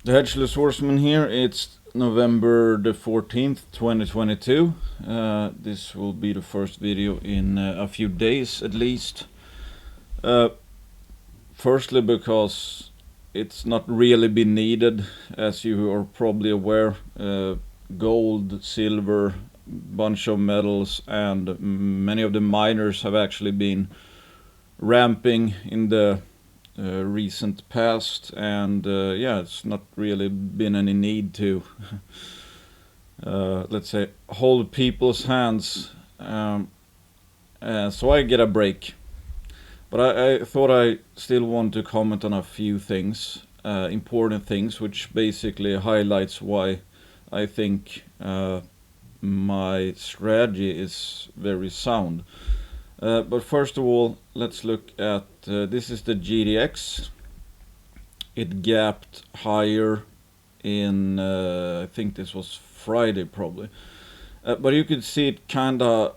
The Hedgeless Horseman here. It's November the 14th, 2022. This will be the first video in a few days at least. Firstly, because it's not really been needed, as you are probably aware. Gold, silver, bunch of metals, and many of the miners have actually been ramping in the recent past, and it's not really been any need to let's say hold people's hands, so I get a break. But I thought I still want to comment on a few things, important things, which basically highlights why I think my strategy is very sound. But first of all, let's look at this is the GDX. It gapped higher in I think this was Friday probably, but you could see it kinda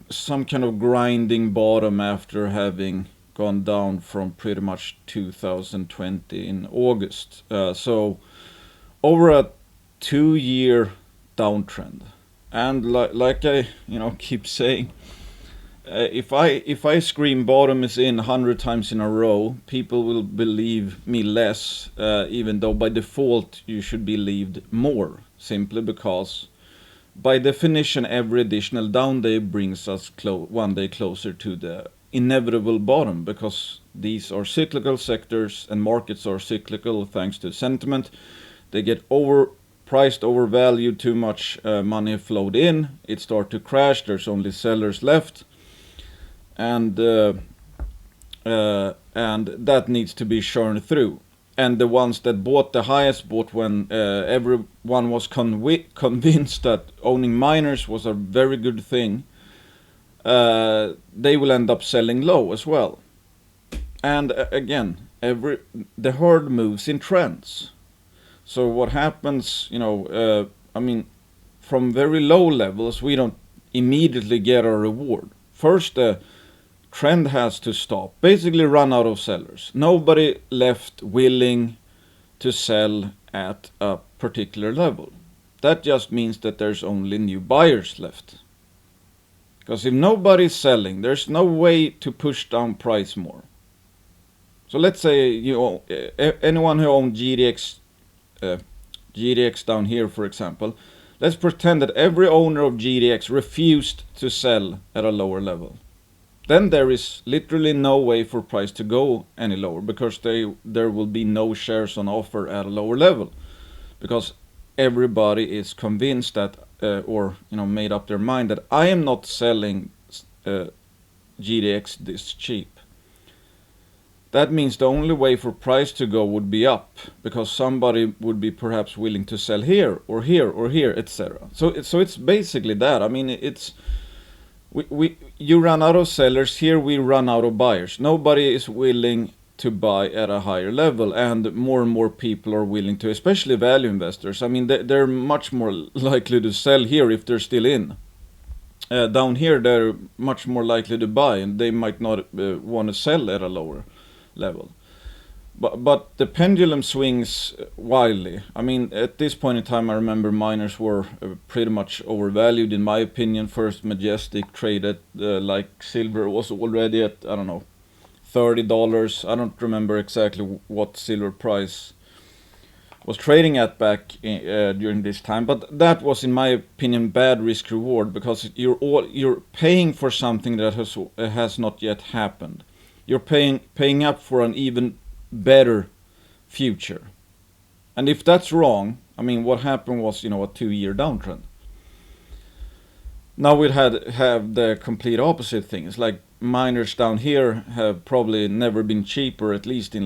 some kind of grinding bottom after having gone down from pretty much 2020 in August. So over a 2-year downtrend, and like I keep saying. If I scream bottom is in 100 times in a row, people will believe me less, even though by default you should be believed more, simply because by definition every additional down day brings us one day closer to the inevitable bottom, because these are cyclical sectors and markets are cyclical thanks to sentiment. They get overpriced, overvalued, too much money flowed in, it starts to crash, there's only sellers left. And that needs to be churned through. And the ones that bought the highest bought when everyone was convinced that owning miners was a very good thing. They will end up selling low as well. And again, the herd moves in trends. So what happens, from very low levels, we don't immediately get a reward. First, the trend has to stop, basically run out of sellers. Nobody left willing to sell at a particular level. That just means that there's only new buyers left. Because if nobody's selling, there's no way to push down price more. So let's say anyone who owns GDX down here, for example, let's pretend that every owner of GDX refused to sell at a lower level. Then there is literally no way for price to go any lower, because there will be no shares on offer at a lower level, because everybody is convinced that made up their mind that I am not selling GDX this cheap. That means the only way for price to go would be up, because somebody would be perhaps willing to sell here or here or here, etc. So it's basically that. I mean, it's you run out of sellers, here we run out of buyers. Nobody is willing to buy at a higher level, and more people are willing to, especially value investors. I mean, they're much more likely to sell here if they're still in. Down here, they're much more likely to buy, and they might not want to sell at a lower level. But the pendulum swings wildly. I mean, at this point in time, I remember miners were pretty much overvalued, in my opinion. First Majestic traded like silver was already at, I don't know, $30. I don't remember exactly what silver price was trading at back during this time. But that was, in my opinion, bad risk reward, because you're paying for something that has not yet happened. You're paying up for an even better future. And if that's wrong, I mean, what happened was, a 2-year downtrend. Now we'd have the complete opposite things. Like miners down here have probably never been cheaper, at least in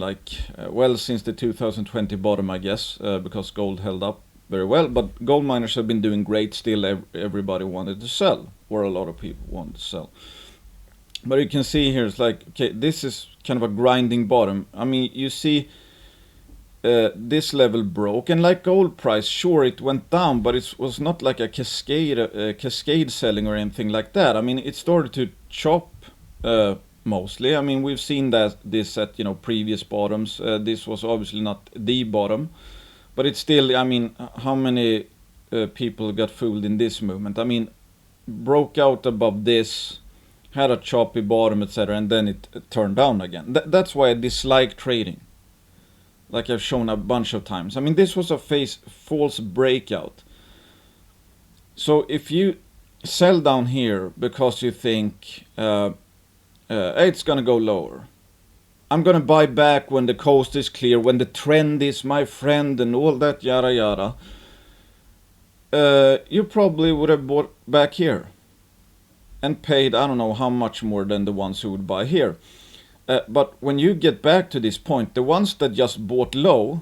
since the 2020 bottom, I guess, because gold held up very well. But gold miners have been doing great still. Everybody wanted to sell, or a lot of people wanted to sell. But you can see here, it's like, okay, this is kind of a grinding bottom. I mean, you see this level broke, and like gold price, sure, it went down, but it was not like a cascade selling or anything like that. I mean, it started to chop mostly. I mean, we've seen that this at previous bottoms. This was obviously not the bottom, but it's still. I mean, how many people got fooled in this movement? I mean, broke out above this, had a choppy bottom, etc., and then it turned down again. That's why I dislike trading. Like I've shown a bunch of times. I mean, this was a false breakout. So if you sell down here because you think it's gonna go lower, I'm gonna buy back when the coast is clear, when the trend is my friend, and all that yada yada. You probably would have bought back here and paid, I don't know how much more than the ones who would buy here. But when you get back to this point, the ones that just bought low,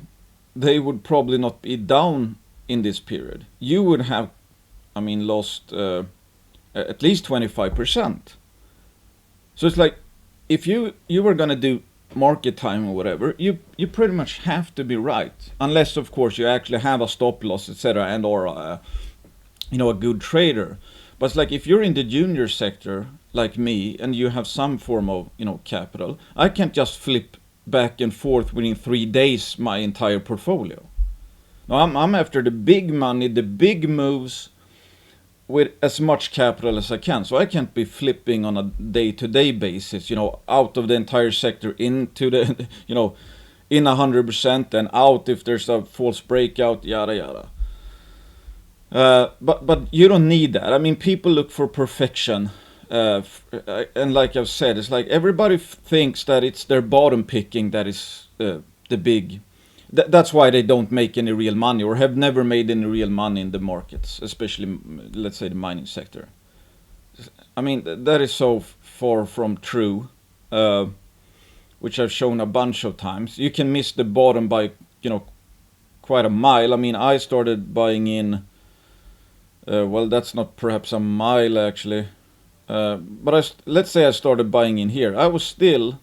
they would probably not be down in this period. You would have, I mean, lost at least 25%. So it's like, if you were gonna do market time or whatever, you pretty much have to be right, unless of course you actually have a stop loss, etc., and or a good trader. But it's like, if you're in the junior sector like me and you have some form of capital, I can't just flip back and forth within 3 days my entire portfolio. No, I'm after the big money, the big moves, with as much capital as I can. So I can't be flipping on a day-to-day basis, out of the entire sector into the, in 100% and out if there's a false breakout, yada yada. But you don't need that. I mean, people look for perfection. And like I've said, it's like everybody thinks that it's their bottom picking that is the big. That's why they don't make any real money, or have never made any real money in the markets, especially, let's say, the mining sector. I mean, that is so far from true, which I've shown a bunch of times. You can miss the bottom by, quite a mile. I mean, I started buying in, well, that's not perhaps a mile actually, but let's say I started buying in here. I was still,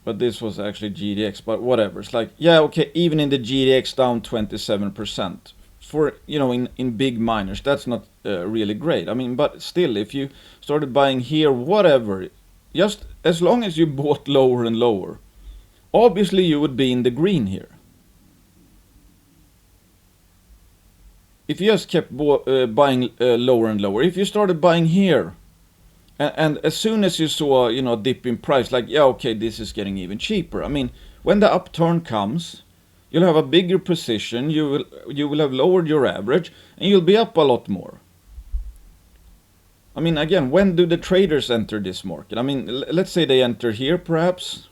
but this was actually GDX, but whatever. It's like, yeah, okay, even in the GDX down 27%. For, in big miners, that's not really great. I mean, but still, if you started buying here, whatever, just as long as you bought lower and lower, obviously you would be in the green here. If you just kept buying lower and lower, if you started buying here, and as soon as you saw, a dip in price, like, yeah, okay, this is getting even cheaper. I mean, when the upturn comes, you'll have a bigger position, you will have lowered your average, and you'll be up a lot more. I mean, again, when do the traders enter this market? I mean, let's say they enter here, perhaps.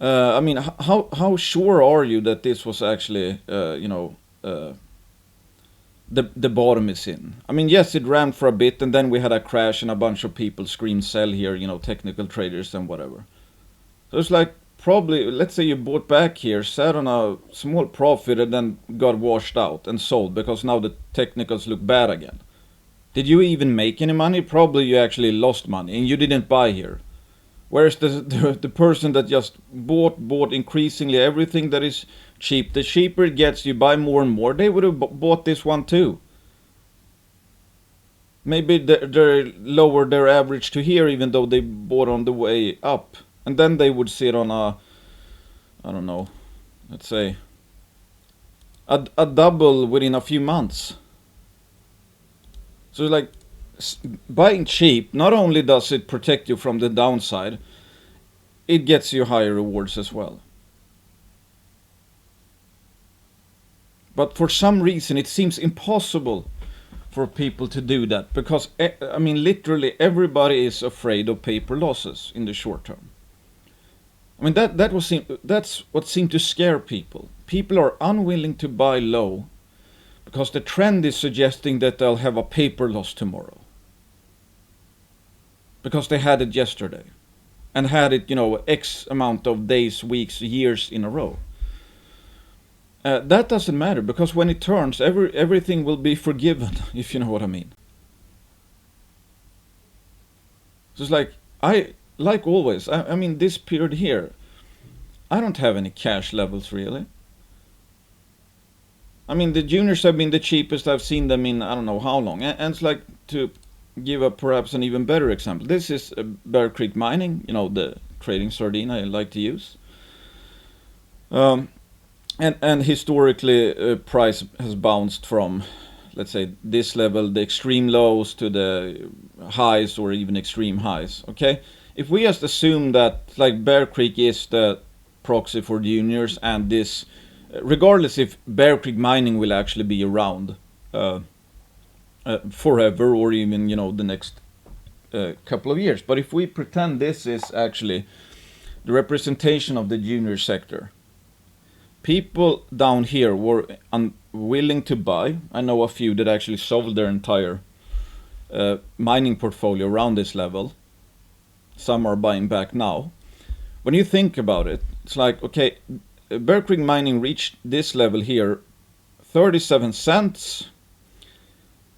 I mean, how sure are you that this was actually, the bottom is in? I mean, yes, it ran for a bit, and then we had a crash, and a bunch of people screamed sell here, technical traders and whatever. So it's like, probably, let's say you bought back here, sat on a small profit, and then got washed out and sold because now the technicals look bad again. Did you even make any money? Probably you actually lost money, and you didn't buy here. Whereas the person that just bought increasingly everything that is cheap, the cheaper it gets, you buy more and more, they would have bought this one too. Maybe they lowered their average to here, even though they bought on the way up. And then they would sit on a, I don't know, let's say, a double within a few months. So like, buying cheap, not only does it protect you from the downside, it gets you higher rewards as well. But for some reason it seems impossible for people to do that, because I mean, literally everybody is afraid of paper losses in the short term. I mean, that's what seemed to scare people. People are unwilling to buy low because the trend is suggesting that they'll have a paper loss tomorrow, because they had it yesterday and had it, X amount of days, weeks, years in a row. That doesn't matter, because when it turns, everything will be forgiven, if you know what I mean. So it's like always, I mean, this period here, I don't have any cash levels really. I mean, the juniors have been the cheapest I've seen them in I don't know how long, and it's like, to give a perhaps an even better example. This is Bear Creek Mining, the trading sardine I like to use. And historically, price has bounced from, let's say, this level, the extreme lows, to the highs or even extreme highs. Okay, if we just assume that like Bear Creek is the proxy for juniors, and this, regardless if Bear Creek Mining will actually be around forever, or even the next couple of years, but if we pretend this is actually the representation of the junior sector, people down here were unwilling to buy. I know a few that actually sold their entire mining portfolio around this level. Some are buying back now. When you think about it, it's like, okay, Bear Creek Mining reached this level here, 37 cents,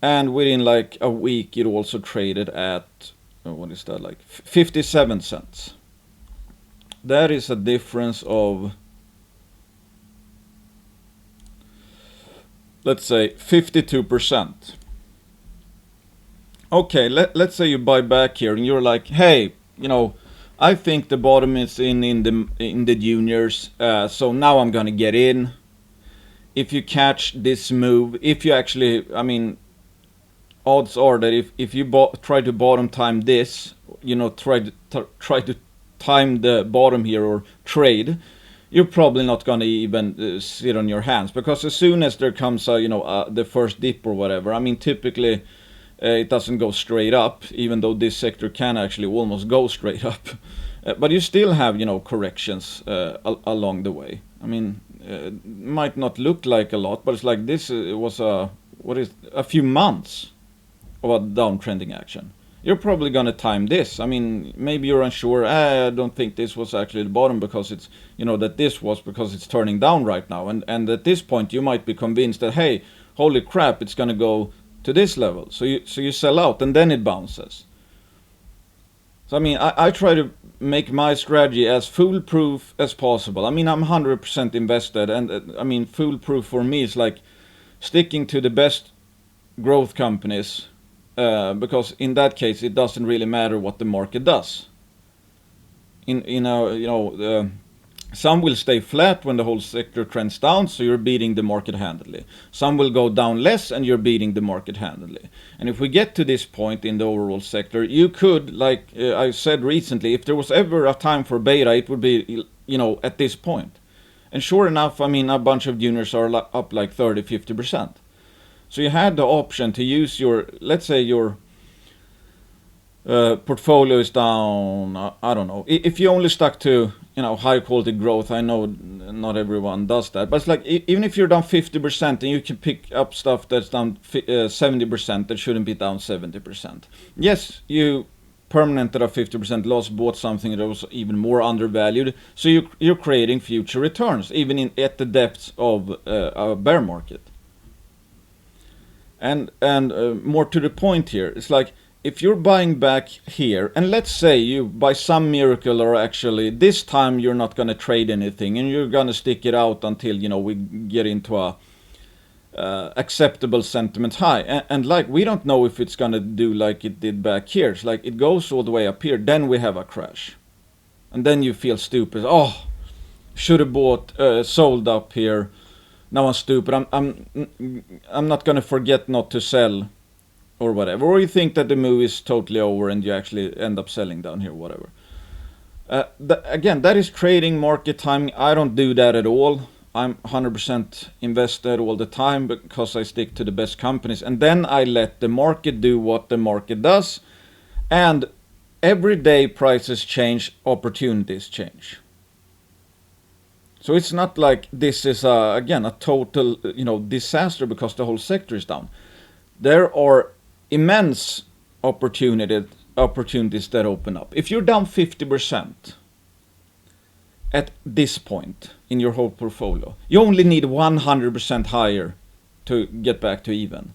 and within like a week it also traded at, what is that, like 57 cents. That is a difference of, let's say, 52%. Okay, let's say you buy back here and you're like, hey, I think the bottom is in the juniors, so now I'm gonna get in. If you catch this move, if you actually, odds are that if you try to bottom time this, try to time the bottom here or trade, you're probably not going to even sit on your hands, because as soon as there comes the first dip or whatever, typically it doesn't go straight up, even though this sector can actually almost go straight up. But you still have corrections along the way. Might not look like a lot, but it's like this was a few months of a downtrending action. You're probably gonna time this. Maybe you're unsure. I don't think this was actually the bottom, because it's that this was because it's turning down right now. And at this point you might be convinced that, hey, holy crap, it's gonna go to this level. So you sell out, and then it bounces. So I try to make my strategy as foolproof as possible. I'm 100% invested, and foolproof for me is like sticking to the best growth companies. Because in that case, it doesn't really matter what the market does. Some will stay flat when the whole sector trends down, so you're beating the market handily. Some will go down less, and you're beating the market handily. And if we get to this point in the overall sector, you could, like I said recently, if there was ever a time for beta, it would be, at this point. And sure enough, a bunch of juniors are up like 30-50%. So you had the option to use let's say your portfolio is down, I don't know. If you only stuck to, high quality growth, I know not everyone does that, but it's like, even if you're down 50% and you can pick up stuff that's down 70%, that shouldn't be down 70%. Yes, you permanented a 50% loss, bought something that was even more undervalued, so you're creating future returns, even at the depths of a bear market. And more to the point here, it's like, if you're buying back here, and let's say you by some miracle are actually, this time you're not going to trade anything, and you're going to stick it out until we get into a acceptable sentiment high, and like, we don't know if it's going to do like it did back here. It's like, it goes all the way up here, then we have a crash, and then you feel stupid. Oh, should have bought, sold up here. Now I'm stupid. I'm not gonna forget not to sell, or whatever. Or you think that the move is totally over and you actually end up selling down here, whatever. Again, that is trading, market timing. I don't do that at all. I'm 100% invested all the time, because I stick to the best companies, and then I let the market do what the market does. And every day prices change, opportunities change. So it's not like this is again a total disaster because the whole sector is down. There are immense opportunities that open up. If you're down 50% at this point in your whole portfolio, you only need 100% higher to get back to even.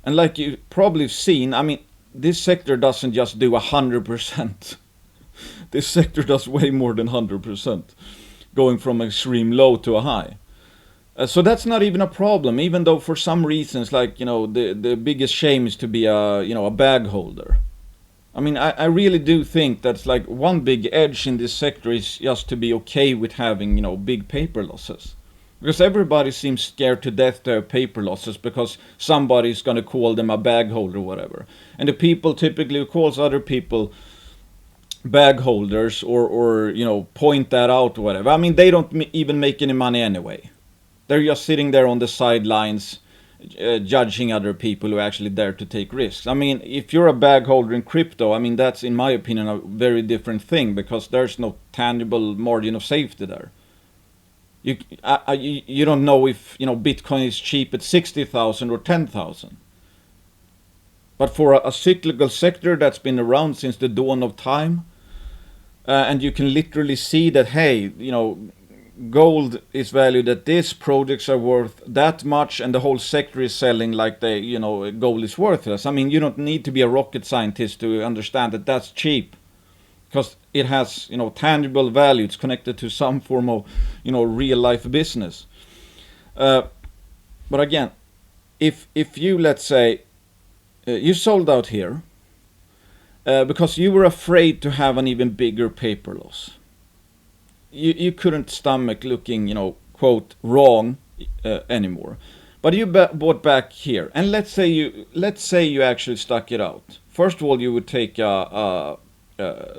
And like you probably have seen, this sector doesn't just do 100%. This sector does way more than 100%. Going from extreme low to a high. So that's not even a problem, even though for some reasons, like, the biggest shame is to be a bag holder. I mean, I really do think that's like one big edge in this sector is just to be okay with having, big paper losses. Because everybody seems scared to death to have paper losses because somebody's going to call them a bag holder or whatever. And the people typically who calls other people bag holders or point that out or whatever, I mean, they don't even make any money anyway. They're just sitting there on the sidelines judging other people who actually dare to take risks. I mean, if you're a bag holder in crypto, I mean, that's in my opinion a very different thing because there's no tangible margin of safety there. You don't know if Bitcoin is cheap at 60,000 or 10,000. But for a cyclical sector that's been around since the dawn of time, and you can literally see that, hey, gold is valued at this, projects are worth that much, and the whole sector is selling like gold is worthless. I mean, you don't need to be a rocket scientist to understand that that's cheap, because it has tangible value. It's connected to some form of real life business. But again, if you, let's say, you sold out here because you were afraid to have an even bigger paper loss. You couldn't stomach looking, quote, wrong anymore. But you bought back here, and let's say you actually stuck it out. First of all, you would take a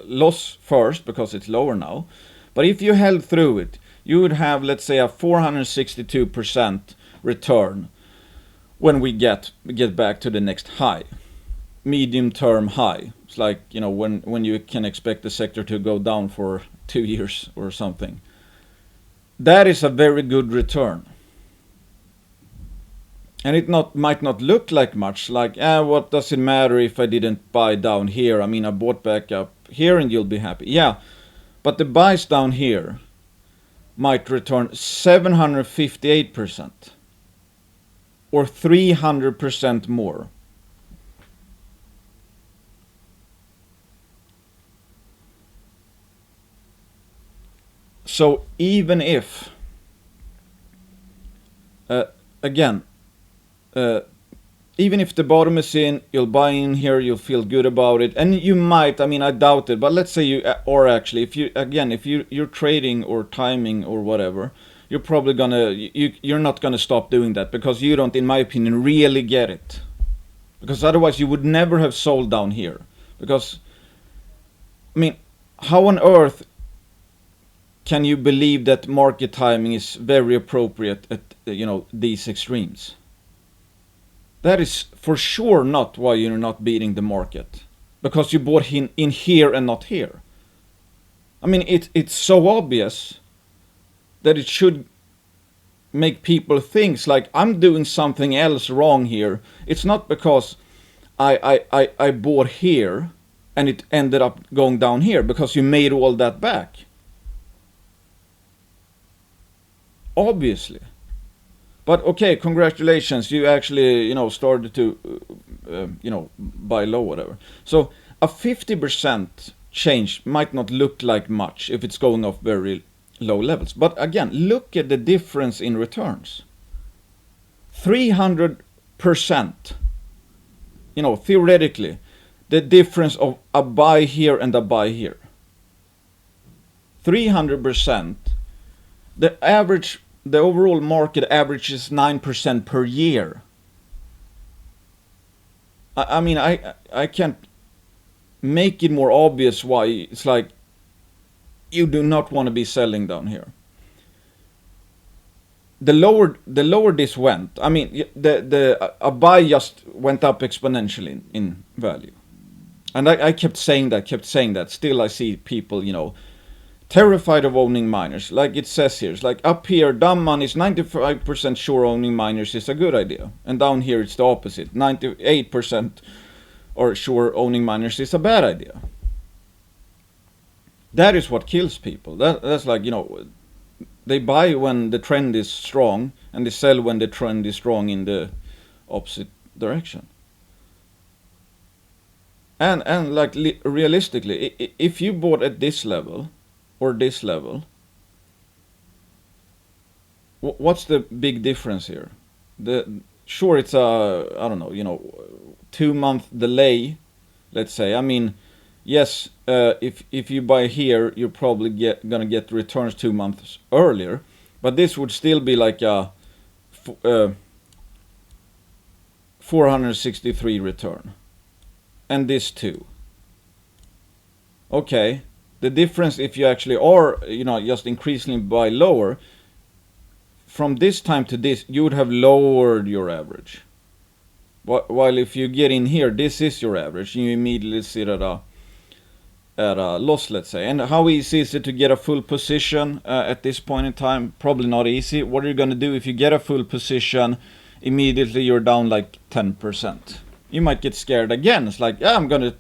loss first because it's lower now. But if you held through it, you would have, let's say, a 462% return when we get back to the next high, medium term high. It's like when you can expect the sector to go down for 2 years or something. That is a very good return. And it might not look like much, like, what does it matter if I didn't buy down here? I mean, I bought back up here and you'll be happy. Yeah, but the buys down here might return 758% or 300% more. So even if, again, even if the bottom is in, you'll buy in here, you'll feel good about it, and you might, I mean, I doubt it, but let's say you, or actually, if you're trading or timing or whatever, you're probably you're not gonna stop doing that because you don't, in my opinion, really get it. Because otherwise you would never have sold down here. Because, I mean, how on earth can you believe that market timing is very appropriate at these extremes? That is for sure not why you're not beating the market, because you bought in here and not here. I mean, it's so obvious that it should make people think like I'm doing something else wrong here. It's not because I bought here and it ended up going down here because you made all that back. Obviously. But okay, congratulations, you actually started to buy low, whatever. So a 50% change might not look like much if it's going off very low levels. But again, look at the difference in returns. 300%. Theoretically, the difference of a buy here and a buy here. 300%. The overall market average is 9% per year. I mean, I can't make it more obvious why it's like you do not want to be selling down here. The lower this went, I mean, a buy just went up exponentially in value. And I kept saying that. Still I see people, terrified of owning miners. Like it says here, it's like up here, dumb money is 95% sure owning miners is a good idea. And down here it's the opposite. 98% are sure owning miners is a bad idea. That is what kills people. That's like, they buy when the trend is strong and they sell when the trend is strong in the opposite direction. And like realistically, if you bought at this level or this level, what's the big difference here? Sure, it's a, I don't know, 2 month delay, let's say. I mean, yes, if you buy here, you're probably gonna get returns 2 months earlier, but this would still be like a 463 return, and this too. Okay, the difference, if you actually are, just increasingly buy lower, from this time to this, you would have lowered your average. While if you get in here, this is your average, you immediately sit at a loss, let's say. And how easy is it to get a full position at this point in time? Probably not easy. What are you going to do if you get a full position? Immediately you're down like 10%. You might get scared again. It's like, yeah, I'm going to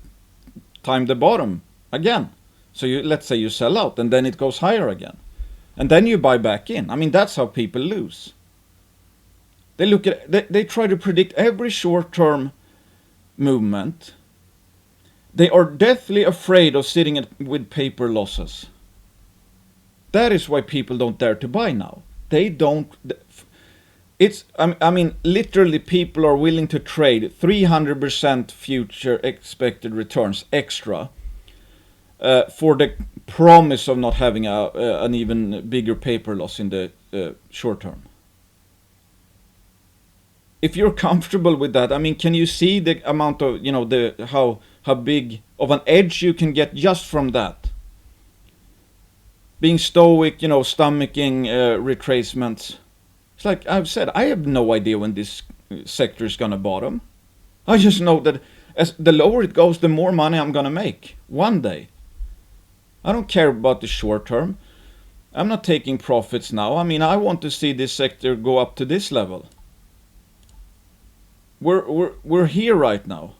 time the bottom again. So let's say you sell out, and then it goes higher again. And then you buy back in. I mean, that's how people lose. They try to predict every short-term movement. They are deathly afraid of sitting with paper losses. That is why people don't dare to buy now. They don't. I mean, literally, people are willing to trade 300% future expected returns extra for the promise of not having an even bigger paper loss in the short term. If you're comfortable with that, I mean, can you see the amount of, how big of an edge you can get just from that? Being stoic, stomaching retracements. It's like I've said, I have no idea when this sector is gonna bottom. I just know that as the lower it goes, the more money I'm gonna make one day. I don't care about the short term. I'm not taking profits now. I mean, I want to see this sector go up to this level. We're here right now.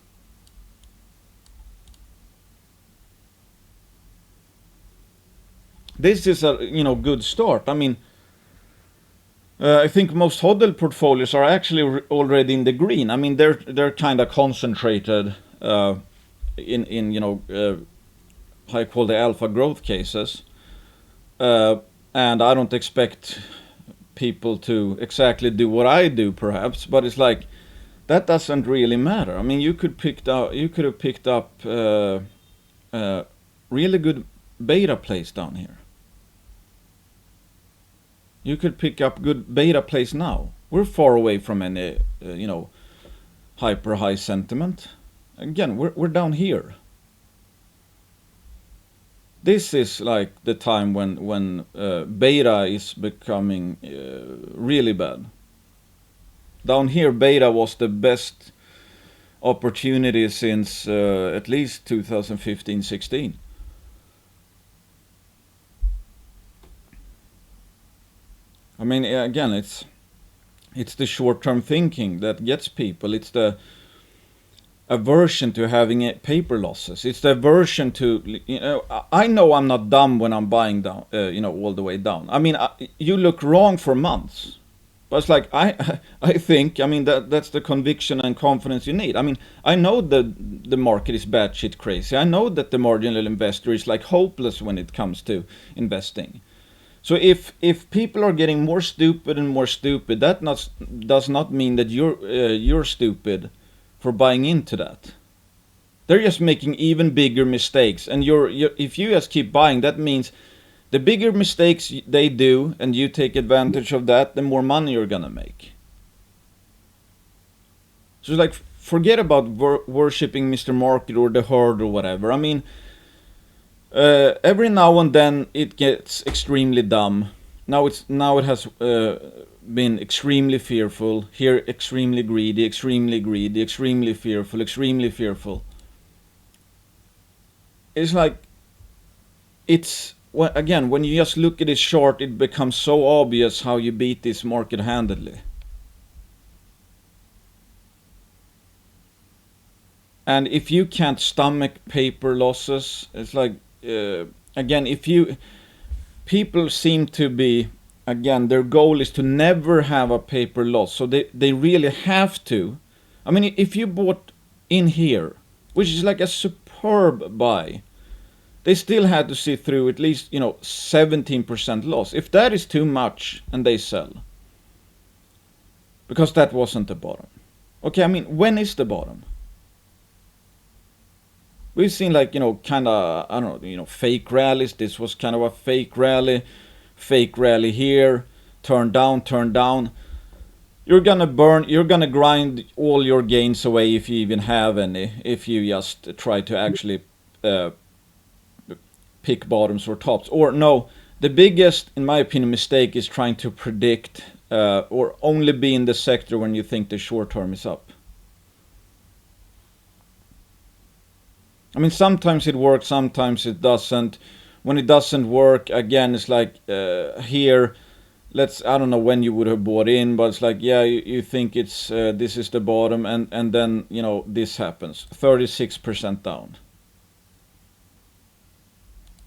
This is a good start. I mean, I think most hodl portfolios are actually already in the green. I mean, they're kind of concentrated in high quality alpha growth cases, and I don't expect people to exactly do what I do, perhaps, but it's like that doesn't really matter. I mean, you could have picked up really good beta plays down here. You could pick up good beta plays now. We're far away from any, hyper high sentiment. Again, we're down here. This is like the time when beta is becoming really bad. Down here, beta was the best opportunity since at least 2015-16. I mean, again, it's the short-term thinking that gets people. It's the aversion to having paper losses. It's the aversion to, I know I'm not dumb when I'm buying down, all the way down. I mean, you look wrong for months. But it's like, I think, I mean, that's the conviction and confidence you need. I mean, I know the market is batshit crazy. I know that the marginal investor is like hopeless when it comes to investing. So if people are getting more stupid and more stupid, that does not mean that you're stupid for buying into that. They're just making even bigger mistakes, and if you just keep buying, that means the bigger mistakes they do and you take advantage of that, the more money you're gonna make. So like, forget about worshipping Mr. Market or the herd or whatever. I mean, every now and then it gets extremely dumb. Now it has been extremely fearful. Here, extremely greedy, extremely fearful. It's like, again, when you just look at this chart, it becomes so obvious how you beat this market handedly. And if you can't stomach paper losses, it's like, again, people seem to be, again, their goal is to never have a paper loss. So they really have to. I mean, if you bought in here, which is like a superb buy, they still had to see through at least, 17% loss. If that is too much and they sell, because that wasn't the bottom. Okay, I mean, when is the bottom? We've seen like, kind of, I don't know, fake rallies. This was kind of a fake rally here, turn down. You're gonna grind all your gains away if you even have any, if you just try to actually pick bottoms or tops. Or no, the biggest, in my opinion, mistake is trying to predict or only be in the sector when you think the short term is up. I mean, sometimes it works, sometimes it doesn't. When it doesn't work, again, it's like here, I don't know when you would have bought in, but it's like, yeah, you think it's this is the bottom, and then this happens, 36% down.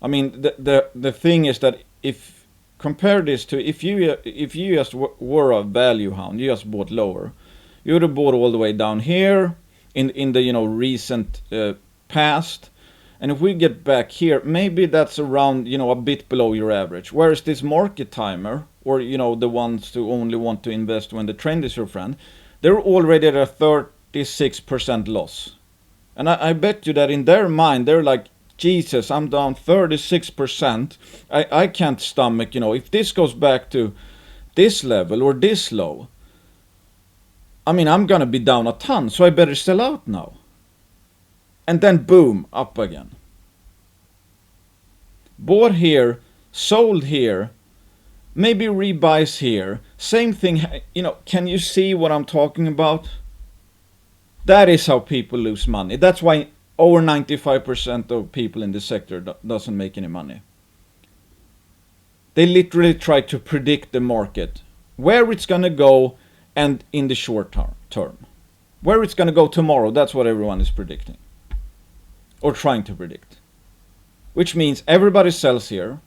I mean, the thing is that if compare this to if you just were a value hound, you just bought lower, you would have bought all the way down here in the recent past. And if we get back here, maybe that's around, a bit below your average. Whereas this market timer, or, the ones who only want to invest when the trend is your friend, they're already at a 36% loss. And I bet you that in their mind, they're like, Jesus, I'm down 36%. I can't stomach, if this goes back to this level or this low, I mean, I'm gonna be down a ton, so I better sell out now. And then boom, up again. Bought here, sold here, maybe rebuys here. Same thing, can you see what I'm talking about? That is how people lose money. That's why over 95% of people in the sector doesn't make any money. They literally try to predict the market, where it's gonna go, and in the short term. Where it's gonna go tomorrow, that's what everyone is predicting. Or trying to predict. Which means everybody sells here.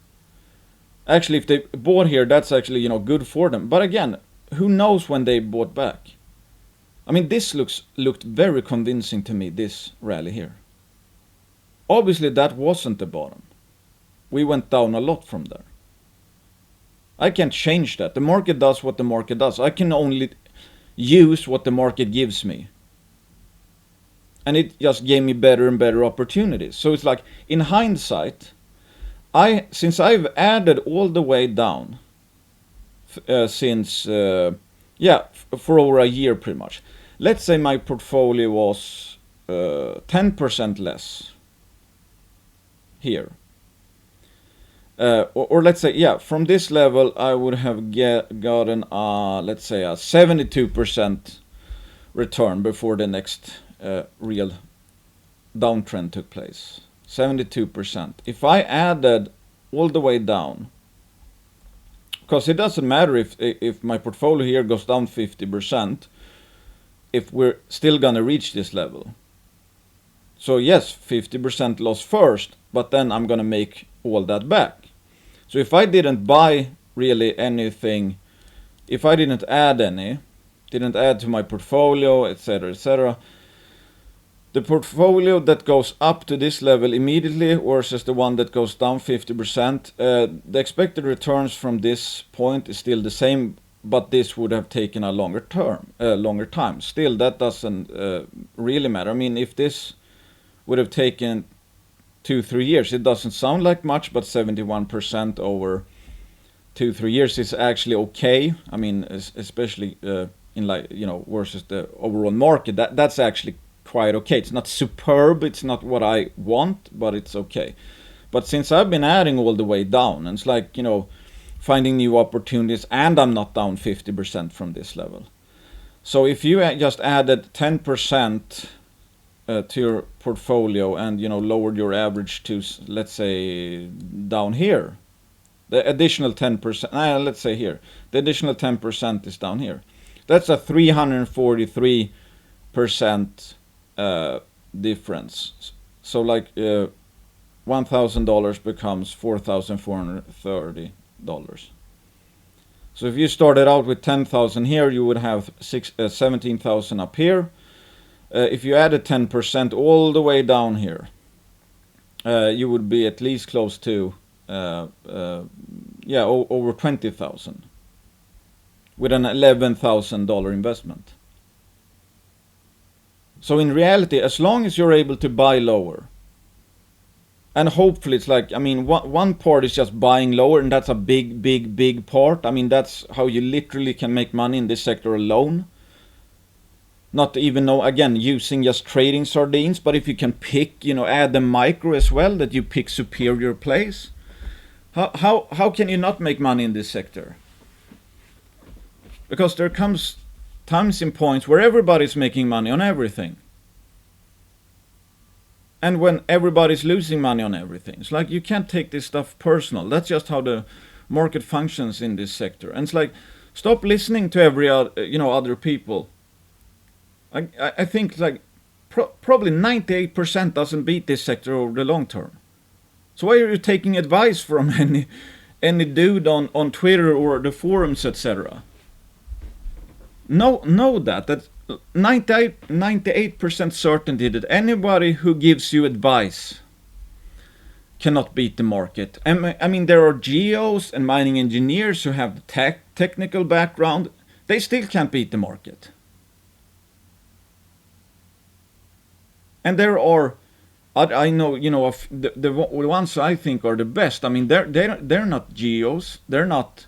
Actually, if they bought here, that's actually, good for them. But again, who knows when they bought back? I mean, this looked very convincing to me, this rally here. Obviously, that wasn't the bottom. We went down a lot from there. I can't change that. The market does what the market does. I can only use what the market gives me. And it just gave me better and better opportunities. So it's like, in hindsight, since I've added all the way down since, for over a year pretty much. Let's say my portfolio was 10% less here. Or let's say, from this level, I would have gotten, let's say, a 72% return before the next real downtrend took place. 72%. If I added all the way down, because it doesn't matter if my portfolio here goes down 50%, if we're still gonna reach this level. So yes, 50% loss first, but then I'm gonna make all that back. So if I didn't buy really anything, if I didn't add to my portfolio, etc., the portfolio that goes up to this level immediately versus the one that goes down 50%, the expected returns from this point is still the same, but this would have taken a longer time. Still, that doesn't really matter. I mean, if this would have taken 2-3 years, it doesn't sound like much, but 71% over 2-3 years is actually okay. I mean, especially versus the overall market, that's actually quite okay. It's not superb, it's not what I want, but it's okay. But since I've been adding all the way down, and it's like, finding new opportunities, and I'm not down 50% from this level. So if you just added 10% to your portfolio and, lowered your average to, let's say, down here, the additional 10%, let's say here, the additional 10% is down here. That's a 343% difference. So like $1,000 becomes $4,430. So if you started out with 10,000 here, you would have 17,000 up here. If you added 10% all the way down here, you would be at least close to over 20,000. with an $11,000 investment. So in reality, as long as you're able to buy lower, and hopefully it's like, I mean, one part is just buying lower, and that's a big part. I mean, that's how you literally can make money in this sector alone. Not even know, again, using just trading sardines, but if you can pick, add the micro as well, that you pick superior plays. How can you not make money in this sector? Because there comes times and points where everybody's making money on everything. And when everybody's losing money on everything, it's like you can't take this stuff personal. That's just how the market functions in this sector. And it's like, stop listening to every other people. I think like probably 98% doesn't beat this sector over the long term. So why are you taking advice from any dude on Twitter or the forums, etc.? Know that 98% certainty that anybody who gives you advice cannot beat the market. I mean, there are geos and mining engineers who have the technical background. They still can't beat the market. And there are, I know, the ones I think are the best. I mean, they're not geos. They're not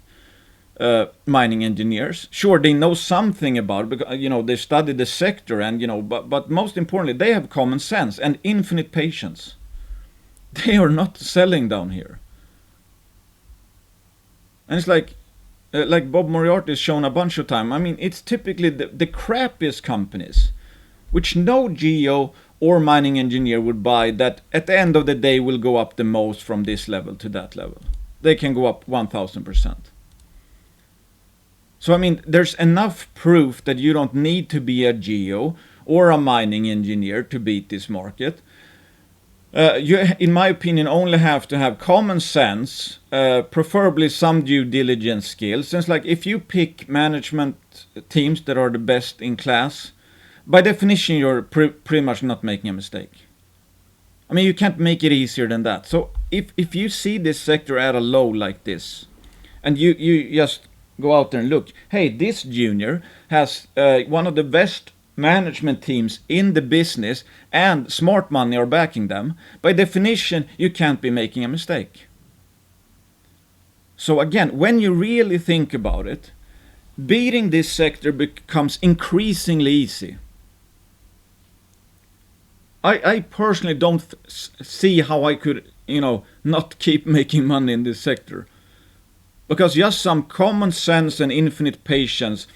mining engineers. Sure, they know something about it because they studied the sector, and but most importantly, they have common sense and infinite patience. They are not selling down here. And it's like Bob Moriarty has shown a bunch of time. I mean, it's typically the crappiest companies, which no geo or mining engineer would buy, that at the end of the day will go up the most from this level to that level. They can go up 1000%. So I mean, there's enough proof that you don't need to be a geo or a mining engineer to beat this market. You, in my opinion, only have to have common sense, preferably some due diligence skills. Since like if you pick management teams that are the best in class, by definition you're pretty much not making a mistake. I mean, you can't make it easier than that. So if you see this sector at a low like this, and you just go out there and look, hey, this junior has one of the best management teams in the business and smart money are backing them, by definition you can't be making a mistake. So again, when you really think about it, beating this sector becomes increasingly easy. I personally don't see how I could not keep making money in this sector, because just some common sense and infinite patience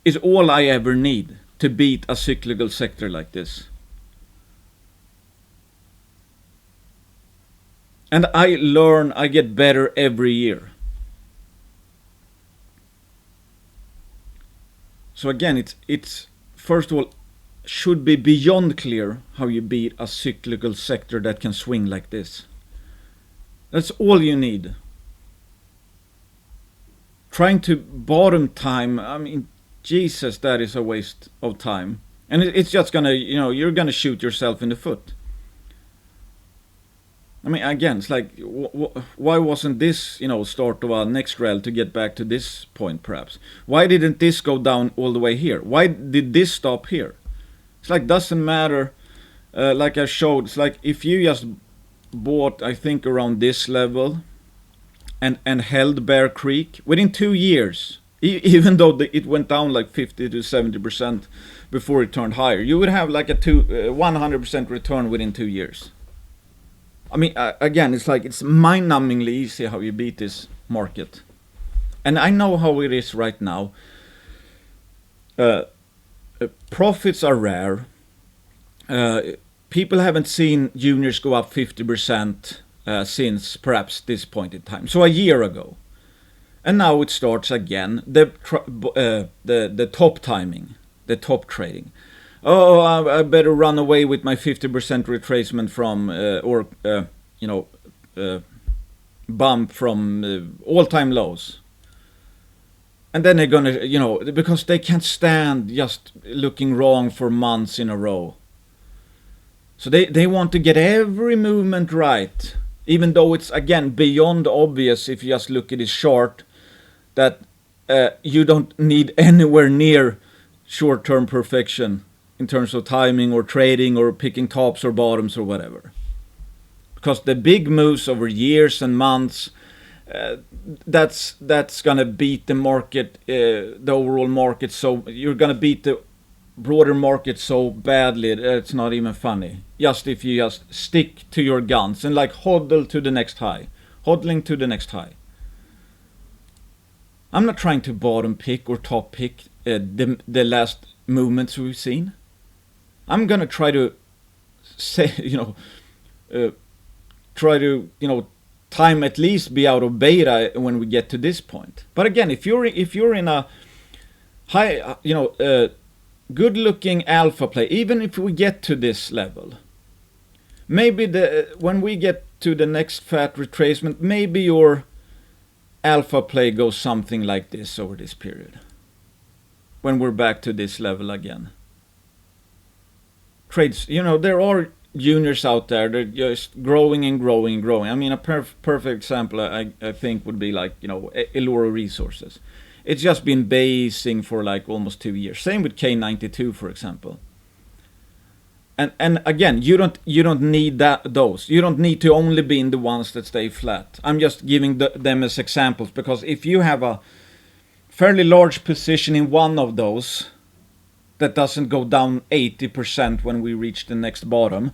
is all I ever need to beat a cyclical sector like this. And I get better every year. So again, it's first of all, should be beyond clear how you beat a cyclical sector that can swing like this. That's all you need. Trying to bottom time, I mean, Jesus, that is a waste of time. And it's just gonna, you're gonna shoot yourself in the foot. I mean, again, it's like, why wasn't this, start of a next rel to get back to this point perhaps? Why didn't this go down all the way here? Why did this stop here? It's like, doesn't matter. Like I showed, it's like if you just bought, I think, around this level and held Bear Creek within 2 years, even though it went down like 50 to 70% before it turned higher, you would have like a 100% return within 2 years. I mean, again, it's like, it's mind-numbingly easy how you beat this market. And I know how it is right now. Profits are rare. People haven't seen juniors go up 50% since perhaps this point in time. So a year ago. And now it starts again. The top timing, the top trading. Oh, I better run away with my 50% retracement from, bump from all-time lows. And then they're gonna, because they can't stand just looking wrong for months in a row. So they want to get every movement right, even though it's, again, beyond obvious if you just look at this chart that you don't need anywhere near short-term perfection in terms of timing or trading or picking tops or bottoms or whatever. Because the big moves over years and months, that's gonna beat the market, the overall market. So you're gonna beat the broader market so badly that it's not even funny. Just if you just stick to your guns and like hodl to the next high, hodling to the next high. I'm not trying to bottom pick or top pick the last movements we've seen. I'm gonna try to say, try to, time at least be out of beta when we get to this point. But again, if you're in a high, good looking alpha play, even if we get to this level, maybe when we get to the next fat retracement, maybe your alpha play goes something like this over this period. When we're back to this level again. Trades, there are juniors out there that are just growing and growing and growing. I mean, a perfect example I think would be like, Elora Resources. It's just been basing for like almost 2 years. Same with K92, for example. And again, you don't need those. You don't need to only be in the ones that stay flat. I'm just giving them as examples, because if you have a fairly large position in one of those that doesn't go down 80% when we reach the next bottom,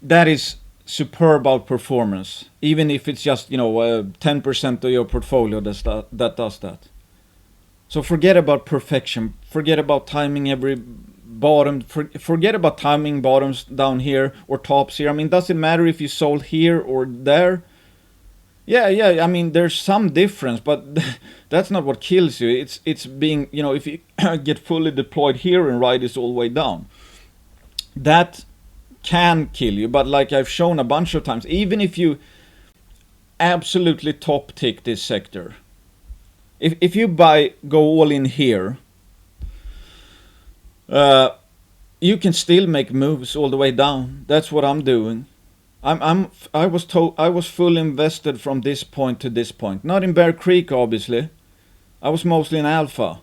that is superb outperformance. Even if it's just 10% of your portfolio that does that. So forget about perfection. Forget about timing every bottom. Forget about timing bottoms down here or tops here. I mean, does it matter if you sold here or there? Yeah. I mean, there's some difference, but that's not what kills you. It's being, if you get fully deployed here and ride this all the way down, that can kill you. But like I've shown a bunch of times, even if you absolutely top tick this sector, if you go all in here, you can still make moves all the way down. That's what I'm doing. I was full invested from this point to this point. Not in Bear Creek, obviously. I was mostly in alpha.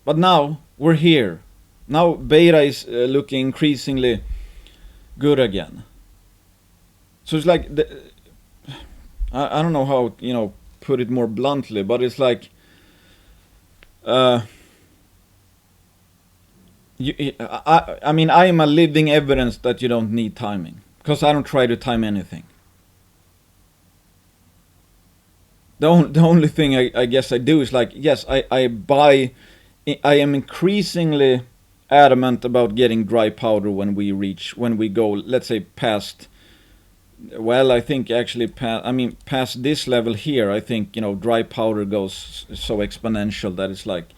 But now we're here. Now beta is looking increasingly good again. So it's like I don't know how put it more bluntly, but it's like I mean, I am a living evidence that you don't need timing, because I don't try to time anything. The only thing I guess I do is like, yes, I buy. I am increasingly adamant about getting dry powder when we go, let's say, past. Well, I think actually past this level here, I think dry powder goes so exponential that it's like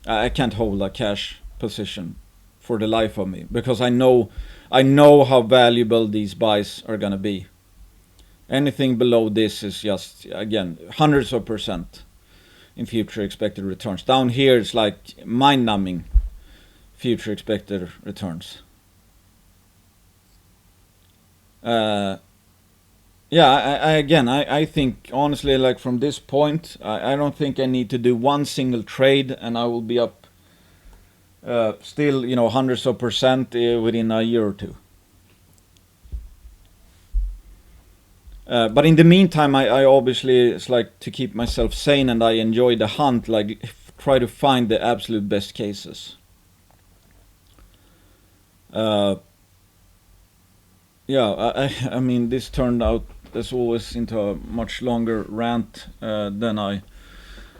I can't hold a cash position for the life of me, because I know how valuable these buys are gonna be. Anything below this is just, again, hundreds of percent in future expected returns. Down here it's like mind-numbing future expected returns. I think honestly, like from this point, I don't think I need to do one single trade, and I will be up still, hundreds of percent within a year or two. But in the meantime, I obviously, it's like to keep myself sane, and I enjoy the hunt, like try to find the absolute best cases. I mean, this turned out, as always, into a much longer rant than I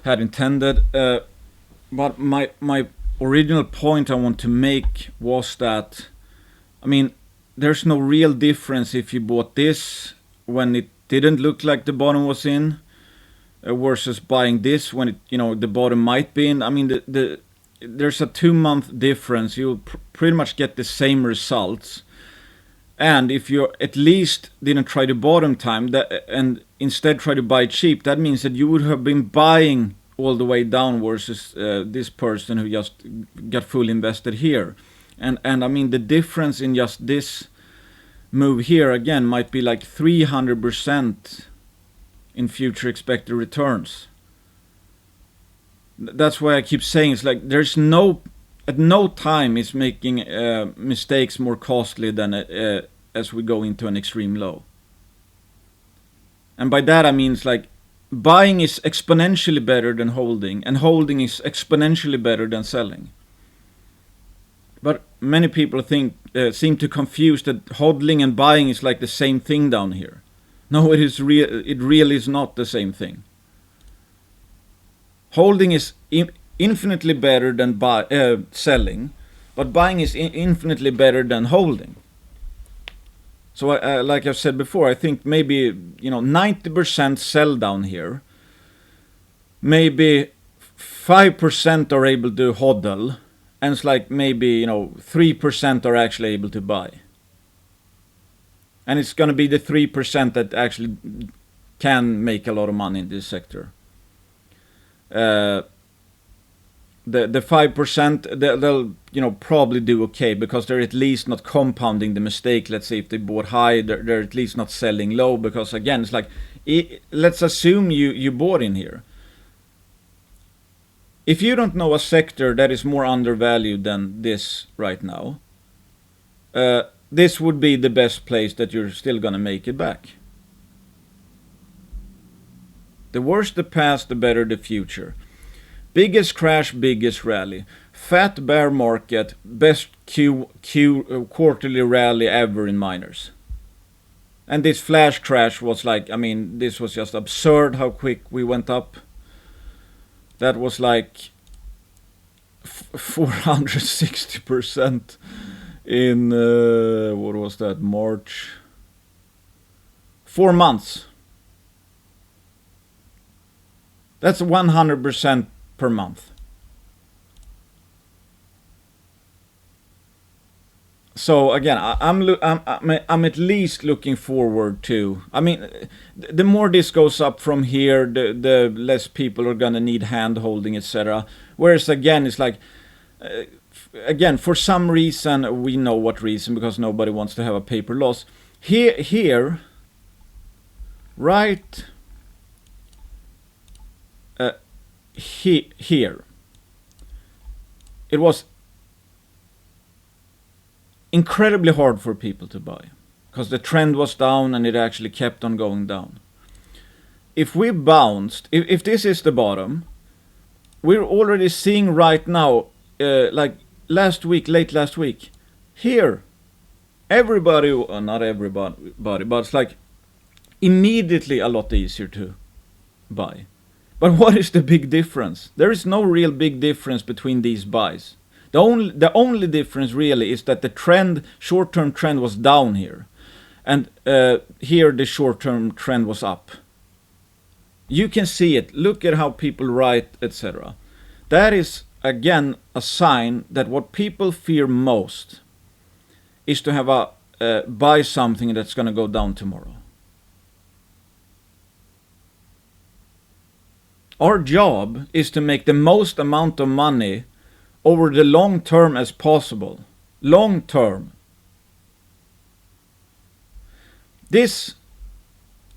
had intended. But my original point I want to make was that, I mean, there's no real difference if you bought this when it didn't look like the bottom was in, versus buying this when it, the bottom might be in. I mean, there's a 2-month difference. You'll pretty much get the same results. And if you at least didn't try to bottom time and instead try to buy cheap, that means that you would have been buying all the way down versus this person who just got fully invested here. And I mean, the difference in just this move here again might be like 300% in future expected returns. That's why I keep saying it's like there's no, at no time is making mistakes more costly than as we go into an extreme low. And by that I mean it's like buying is exponentially better than holding, and holding is exponentially better than selling. But many people seem to confuse that hodling and buying is like the same thing down here. No, it really is not the same thing. Holding is infinitely better than selling, but buying is infinitely better than holding. So like I've said before, I think maybe 90% sell down here. Maybe 5% are able to hodl, and it's like maybe 3% are actually able to buy. And it's going to be the 3% that actually can make a lot of money in this sector. The 5%, they'll probably do okay because they're at least not compounding the mistake. Let's say if they bought high, they're at least not selling low, because again, it's like, let's assume you bought in here. If you don't know a sector that is more undervalued than this right now, this would be the best place that you're still gonna make it back. The worse the past, the better the future. Biggest crash, biggest rally. Fat bear market, best quarterly rally ever in miners. And this flash crash was like, this was just absurd how quick we went up. That was like 460% in, what was that, March? 4 months. That's 100% per month. So again, I'm at least looking forward to. The more this goes up from here, the less people are gonna need hand holding, etc. Whereas again, it's like, again, for some reason, we know what reason, because nobody wants to have a paper loss. Here, right here, it was incredibly hard for people to buy because the trend was down and it actually kept on going down. If we bounced, if this is the bottom, we're already seeing right now, like late last week, here, everybody, not everybody, but it's like immediately a lot easier to buy. But what is the big difference? There is no real big difference between these buys. The only difference really is that the short-term trend was down here, and here the short-term trend was up. You can see it. Look at how people write, etc. That is again a sign that what people fear most is to have buy something that's going to go down tomorrow. Our job is to make the most amount of money over the long term as possible. Long term. This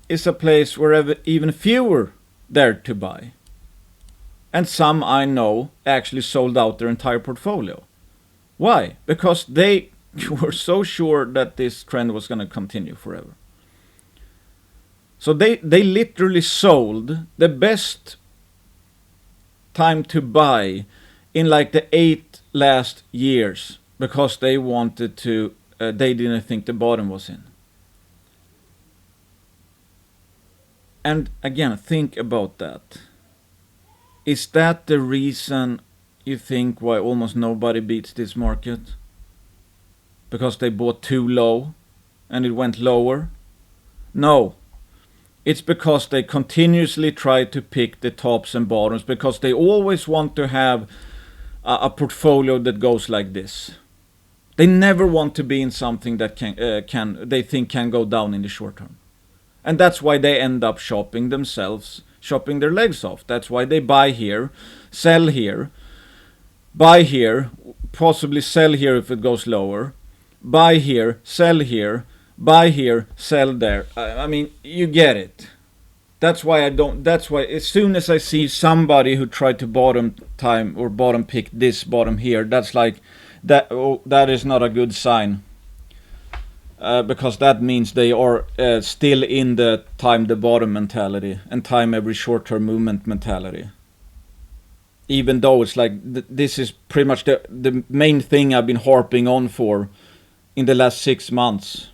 is a place where even fewer dare to buy. And some I know actually sold out their entire portfolio. Why? Because they were so sure that this trend was going to continue forever. So they literally sold the best time to buy in like the 8 last years because they wanted to, they didn't think the bottom was in. And again, think about that. Is that the reason you think why almost nobody beats this market? Because they bought too low and it went lower? No. It's because they continuously try to pick the tops and bottoms, because they always want to have a portfolio that goes like this. They never want to be in something that they think can go down in the short term. And that's why they end up shopping their legs off. That's why they buy here, sell here, buy here, possibly sell here if it goes lower, buy here, sell here, buy here, sell there. You get it. That's why I don't. That's why as soon as I see somebody who tried to bottom time or bottom pick this bottom here, that's like that. Oh, that is not a good sign. Because that means they are still in the time the bottom mentality and time every short-term movement mentality. Even though it's like this is pretty much the main thing I've been harping on for in the last 6 months.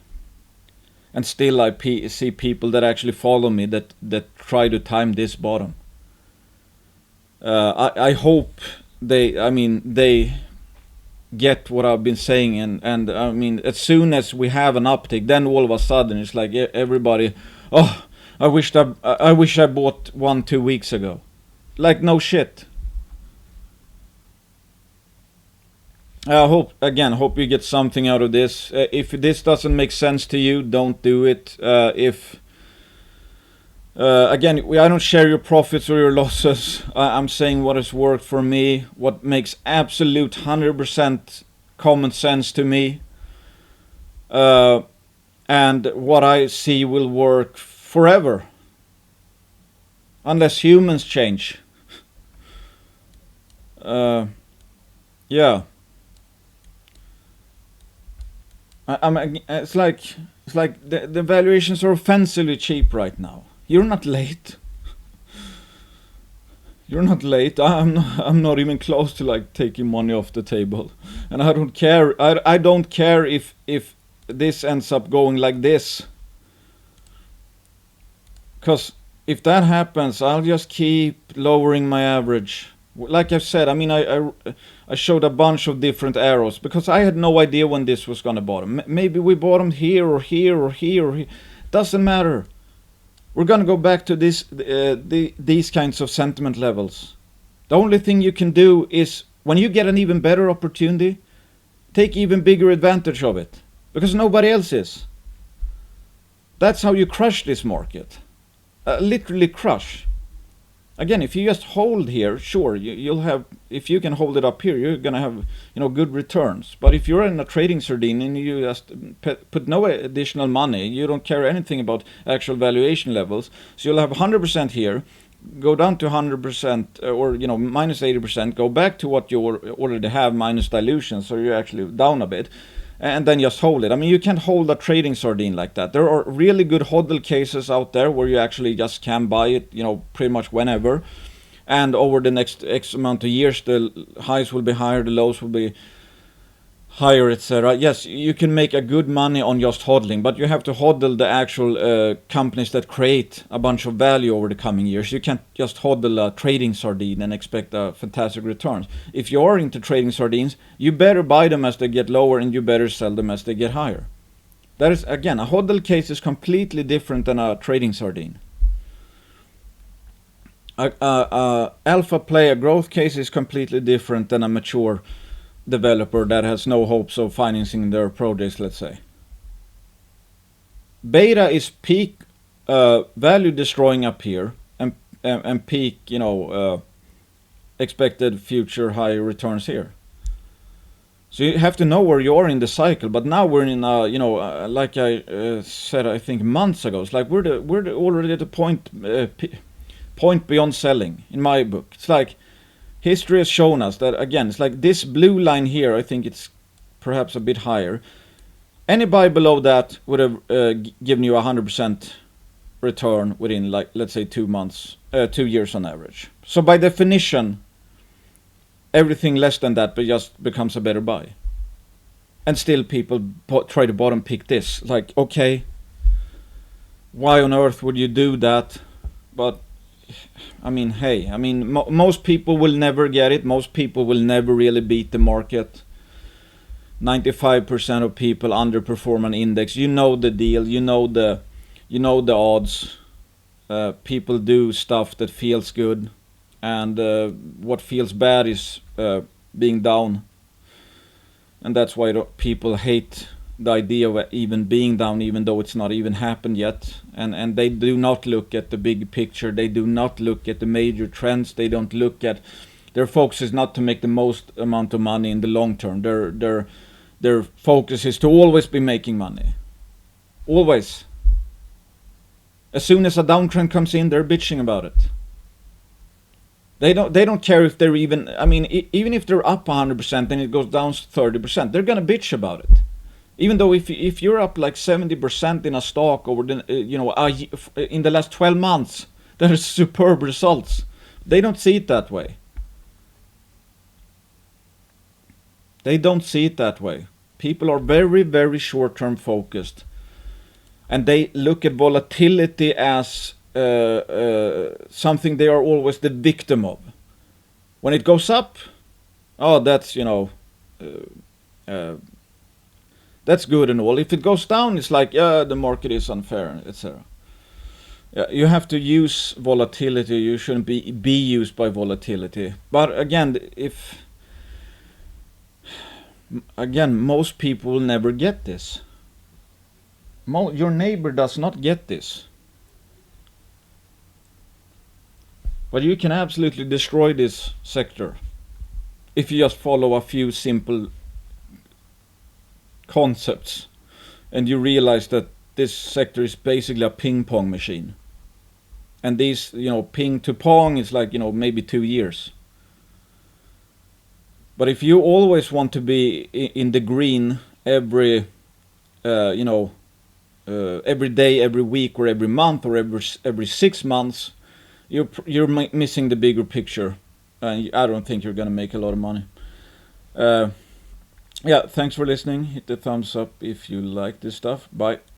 And still I see people that actually follow me that try to time this bottom. I hope they get what I've been saying, and I mean, as soon as we have an uptick, then all of a sudden it's like everybody, oh, I wish I bought 1-2 weeks ago. Like, no shit. I hope you get something out of this. If this doesn't make sense to you, don't do it. Again, I don't share your profits or your losses. I'm saying what has worked for me, what makes absolute 100% common sense to me, and what I see will work forever, unless humans change. Yeah. It's like the valuations are offensively cheap right now. You're not late. You're not late. I'm not even close to like taking money off the table, and I don't care. I don't care if this ends up going like this, because if that happens, I'll just keep lowering my average. Like I've said, I mean, I showed a bunch of different arrows because I had no idea when this was gonna bottom. Maybe we bottomed here or here or here or here. Doesn't matter. We're gonna go back to these kinds of sentiment levels. The only thing you can do is, when you get an even better opportunity, take even bigger advantage of it, because nobody else is. That's how you crush this market. Literally crush. Again, if you just hold here, sure, you'll have. If you can hold it up here, you're gonna have, good returns. But if you're in a trading sardine and you just put no additional money, you don't care anything about actual valuation levels, so you'll have 100% here, go down to 100%, or minus 80%, go back to what you already have minus dilution, so you're actually down a bit, and then just hold it. I mean, you can't hold a trading sardine like that. There are really good hodl cases out there where you actually just can buy it, pretty much whenever. And over the next X amount of years, the highs will be higher, the lows will be higher, etc. Yes, you can make a good money on just hodling, but you have to hodl the actual companies that create a bunch of value over the coming years. You can't just hodl a trading sardine and expect fantastic returns. If you are into trading sardines, you better buy them as they get lower and you better sell them as they get higher. That is, again, a hodl case is completely different than a trading sardine. Alpha play, a growth case, is completely different than a mature developer that has no hopes of financing their projects, let's say. Beta is peak value destroying up here, and peak, expected future high returns here. So you have to know where you are in the cycle. But now we're in like I said, I think months ago, it's like we're already at the point beyond selling in my book. It's like history has shown us that, again, it's like this blue line here, I think it's perhaps a bit higher. Any buy below that would have given you 100% return within, like, let's say 2 months, 2 years on average. So by definition, everything less than that just becomes a better buy. And still people try to bottom pick this. Like, okay, why on earth would you do that? But I mean, hey, most people will never get it. Most people will never really beat the market. 95% of people underperform an index. You know the deal. You know the odds. People do stuff that feels good, and what feels bad is being down. And that's why people hate the idea of even being down, even though it's not even happened yet. And they do not look at the big picture. They do not look at the major trends. They don't look at, their focus is not to make the most amount of money in the long term. Their focus is to always be making money. Always. As soon as a downtrend comes in, they're bitching about it. They don't care if they're even, I mean, even if they're up 100% and it goes down 30%, they're gonna bitch about it. Even though if you're up like 70% in a stock over the in the last 12 months, that is superb results. They don't see it that way. They don't see it that way. People are very, very short-term focused, and they look at volatility as something they are always the victim of. When it goes up, oh, that's that's good and all. If it goes down, it's like, yeah, the market is unfair, etc. Yeah, you have to use volatility. You shouldn't be used by volatility. But again, most people will never get this. Your neighbor does not get this. But you can absolutely destroy this sector if you just follow a few simple concepts and you realize that this sector is basically a ping pong machine. And these, ping to pong is like, maybe 2 years. But if you always want to be in the green every day, every week, or every month, or every 6 months, you're missing the bigger picture. I don't think you're gonna make a lot of money. Yeah, thanks for listening. Hit the thumbs up if you like this stuff. Bye.